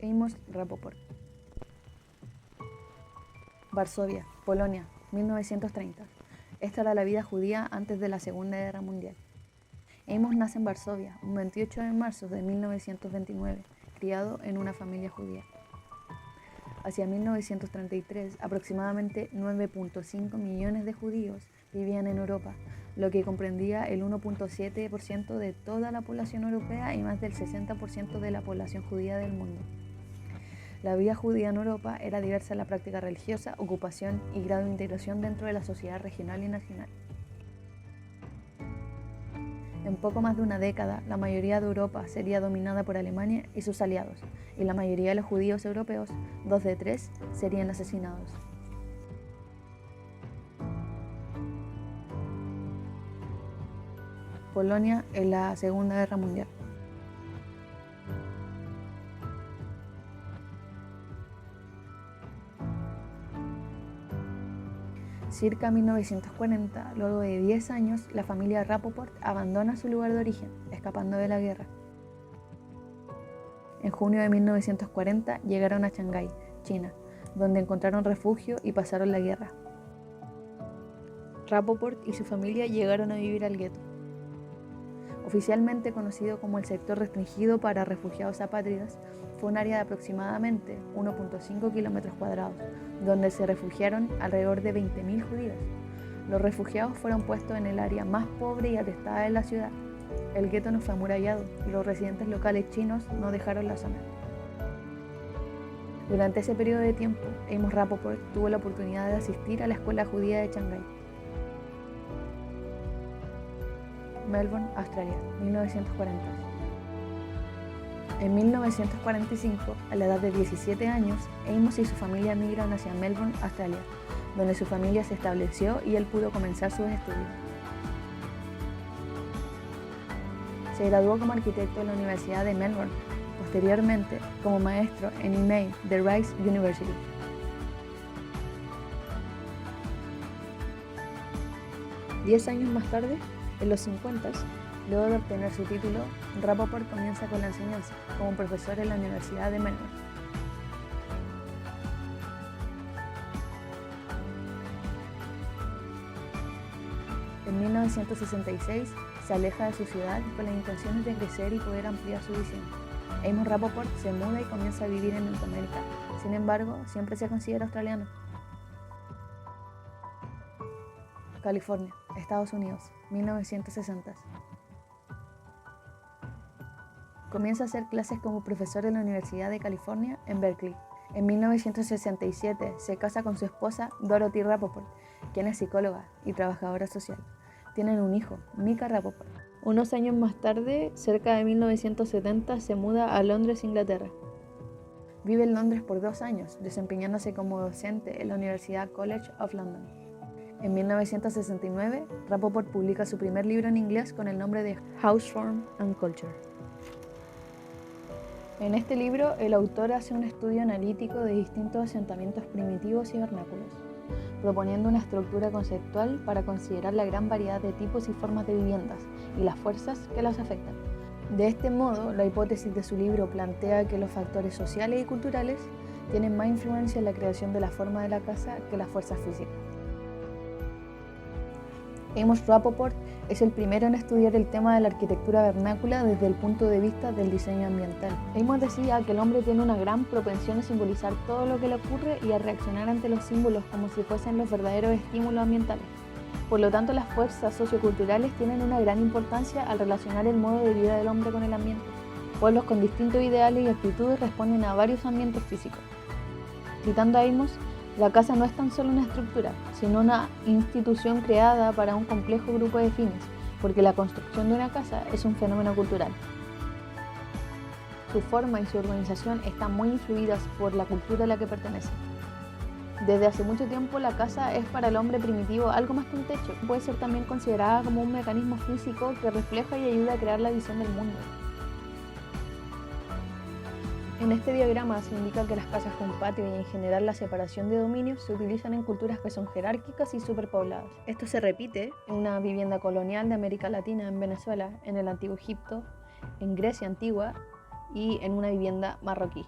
Amos Rapoport. Varsovia, Polonia, 1930. Esta era la vida judía antes de la Segunda Guerra Mundial. Amos nace en Varsovia, un 28 de marzo de 1929, criado en una familia judía. Hacia 1933, aproximadamente 9.5 millones de judíos vivían en Europa, lo que comprendía el 1.7% de toda la población europea y más del 60% de la población judía del mundo. La vida judía en Europa era diversa en la práctica religiosa, ocupación y grado de integración dentro de la sociedad regional y nacional. En poco más de una década, la mayoría de Europa sería dominada por Alemania y sus aliados, y la mayoría de los judíos europeos, 2 de 3, serían asesinados. Polonia en la Segunda Guerra Mundial. Circa 1940, luego de 10 años, la familia Rapoport abandona su lugar de origen, escapando de la guerra. En junio de 1940 llegaron a Shanghái, China, donde encontraron refugio y pasaron la guerra. Rapoport y su familia llegaron a vivir al gueto, oficialmente conocido como el sector restringido para refugiados apátridas. Fue un área de aproximadamente 1.5 kilómetros cuadrados, donde se refugiaron alrededor de 20.000 judíos. Los refugiados fueron puestos en el área más pobre y atestada de la ciudad. El gueto no fue amurallado y los residentes locales chinos no dejaron la zona. Durante ese periodo de tiempo, Amos Rapoport tuvo la oportunidad de asistir a la escuela judía de Shanghái. Melbourne, Australia, 1940. En 1945, a la edad de 17 años, Amos y su familia migran hacia Melbourne, Australia, donde su familia se estableció y él pudo comenzar sus estudios. Se graduó como arquitecto en la Universidad de Melbourne, posteriormente como maestro en IMEI de Rice University. Diez años más tarde, en los 50, luego de obtener su título, Rapoport comienza con la enseñanza como profesor en la Universidad de Melbourne. En 1966 se aleja de su ciudad con las intenciones de crecer y poder ampliar su visión. Amos Rapoport se muda y comienza a vivir en Norteamérica. Sin embargo, siempre se considera australiano. California, Estados Unidos, 1960. Comienza a hacer clases como profesor en la Universidad de California en Berkeley. En 1967 se casa con su esposa Dorothy Rapoport, quien es psicóloga y trabajadora social. Tienen un hijo, Micah Rapoport. Unos años más tarde, cerca de 1970, se muda a Londres, Inglaterra. Vive en Londres por 2 años, desempeñándose como docente en la Universidad College of London. En 1969, Rapoport publica su primer libro en inglés con el nombre de Houseform and Culture. En este libro, el autor hace un estudio analítico de distintos asentamientos primitivos y vernáculos, proponiendo una estructura conceptual para considerar la gran variedad de tipos y formas de viviendas y las fuerzas que las afectan. De este modo, la hipótesis de su libro plantea que los factores sociales y culturales tienen más influencia en la creación de la forma de la casa que las fuerzas físicas. Amos Rapoport es el primero en estudiar el tema de la arquitectura vernácula desde el punto de vista del diseño ambiental. Amos decía que el hombre tiene una gran propensión a simbolizar todo lo que le ocurre y a reaccionar ante los símbolos como si fuesen los verdaderos estímulos ambientales. Por lo tanto, las fuerzas socioculturales tienen una gran importancia al relacionar el modo de vida del hombre con el ambiente. Pueblos con distintos ideales y actitudes responden a varios ambientes físicos. Citando a Amos, la casa no es tan solo una estructura, sino una institución creada para un complejo grupo de fines, porque la construcción de una casa es un fenómeno cultural. Su forma y su organización están muy influidas por la cultura a la que pertenece. Desde hace mucho tiempo la casa es para el hombre primitivo algo más que un techo. Puede ser también considerada como un mecanismo físico que refleja y ayuda a crear la visión del mundo. En este diagrama se indica que las casas con patio y en general la separación de dominios se utilizan en culturas que son jerárquicas y superpobladas. Esto se repite en una vivienda colonial de América Latina en Venezuela, en el Antiguo Egipto, en Grecia antigua y en una vivienda marroquí.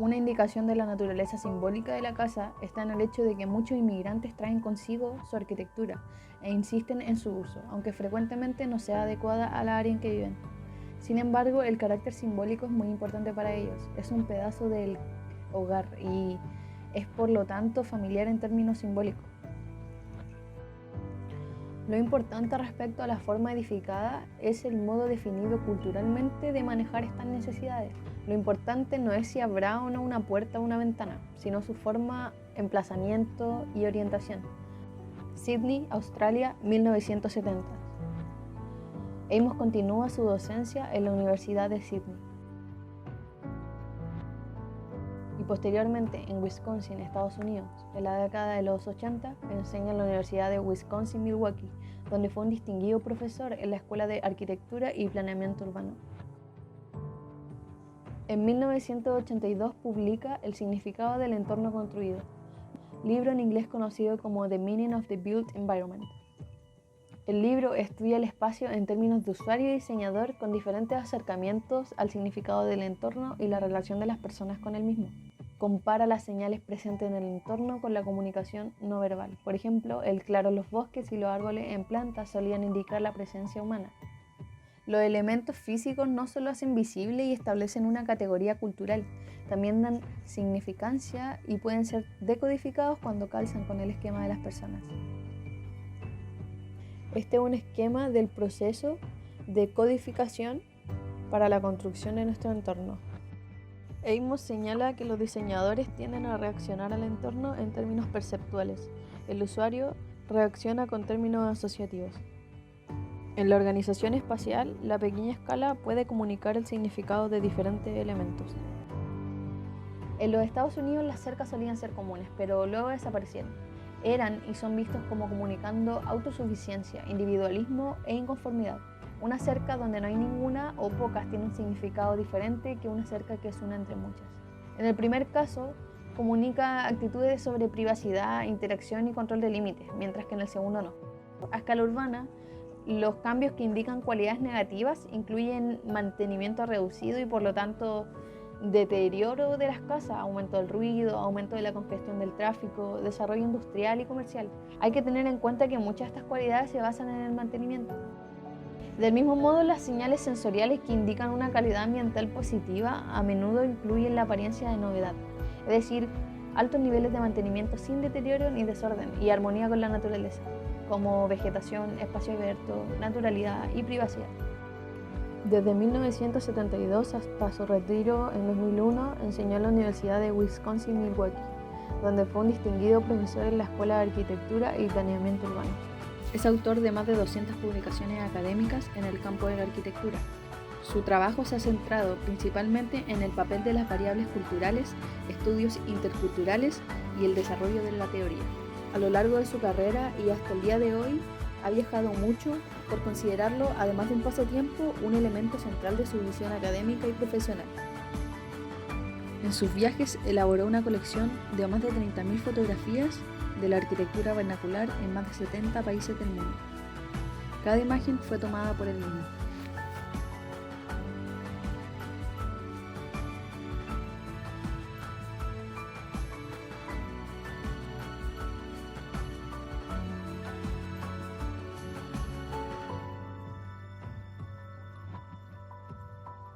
Una indicación de la naturaleza simbólica de la casa está en el hecho de que muchos inmigrantes traen consigo su arquitectura e insisten en su uso, aunque frecuentemente no sea adecuada a la área en que viven. Sin embargo, el carácter simbólico es muy importante para ellos. Es un pedazo del hogar y es por lo tanto familiar en términos simbólicos. Lo importante respecto a la forma edificada es el modo definido culturalmente de manejar estas necesidades. Lo importante no es si habrá o no una puerta o una ventana, sino su forma, emplazamiento y orientación. Sydney, Australia, 1970. Amos continúa su docencia en la Universidad de Sydney. Y posteriormente en Wisconsin, Estados Unidos, en la década de los 80, enseña en la Universidad de Wisconsin-Milwaukee, donde fue un distinguido profesor en la Escuela de Arquitectura y Planeamiento Urbano. En 1982 publica El significado del entorno construido, libro en inglés conocido como The Meaning of the Built Environment. El libro estudia el espacio en términos de usuario y diseñador con diferentes acercamientos al significado del entorno y la relación de las personas con el mismo. Compara las señales presentes en el entorno con la comunicación no verbal. Por ejemplo, el claro en los bosques y los árboles en plantas solían indicar la presencia humana. Los elementos físicos no solo hacen visible y establecen una categoría cultural, también dan significancia y pueden ser decodificados cuando calzan con el esquema de las personas. Este es un esquema del proceso de codificación para la construcción de nuestro entorno. Amos señala que los diseñadores tienden a reaccionar al entorno en términos perceptuales. El usuario reacciona con términos asociativos. En la organización espacial, la pequeña escala puede comunicar el significado de diferentes elementos. En los Estados Unidos las cercas solían ser comunes, pero luego desaparecieron. Eran y son vistos como comunicando autosuficiencia, individualismo e inconformidad. Una cerca donde no hay ninguna o pocas tiene un significado diferente que una cerca que es una entre muchas. En el primer caso, comunica actitudes sobre privacidad, interacción y control de límites, mientras que en el segundo no. A escala urbana, los cambios que indican cualidades negativas incluyen mantenimiento reducido y por lo tanto deterioro de las casas, aumento del ruido, aumento de la congestión del tráfico, desarrollo industrial y comercial. Hay que tener en cuenta que muchas de estas cualidades se basan en el mantenimiento. Del mismo modo, las señales sensoriales que indican una calidad ambiental positiva a menudo incluyen la apariencia de novedad, es decir, altos niveles de mantenimiento sin deterioro ni desorden y armonía con la naturaleza, como vegetación, espacio abierto, naturalidad y privacidad. Desde 1972 hasta su retiro en 2001, enseñó en la Universidad de Wisconsin-Milwaukee, donde fue un distinguido profesor en la Escuela de Arquitectura y Planeamiento Urbano. Es autor de más de 200 publicaciones académicas en el campo de la arquitectura. Su trabajo se ha centrado principalmente en el papel de las variables culturales, estudios interculturales y el desarrollo de la teoría. A lo largo de su carrera y hasta el día de hoy, ha viajado mucho por considerarlo, además de un pasatiempo, un elemento central de su visión académica y profesional. En sus viajes elaboró una colección de más de 30.000 fotografías de la arquitectura vernacular en más de 70 países del mundo. Cada imagen fue tomada por él mismo.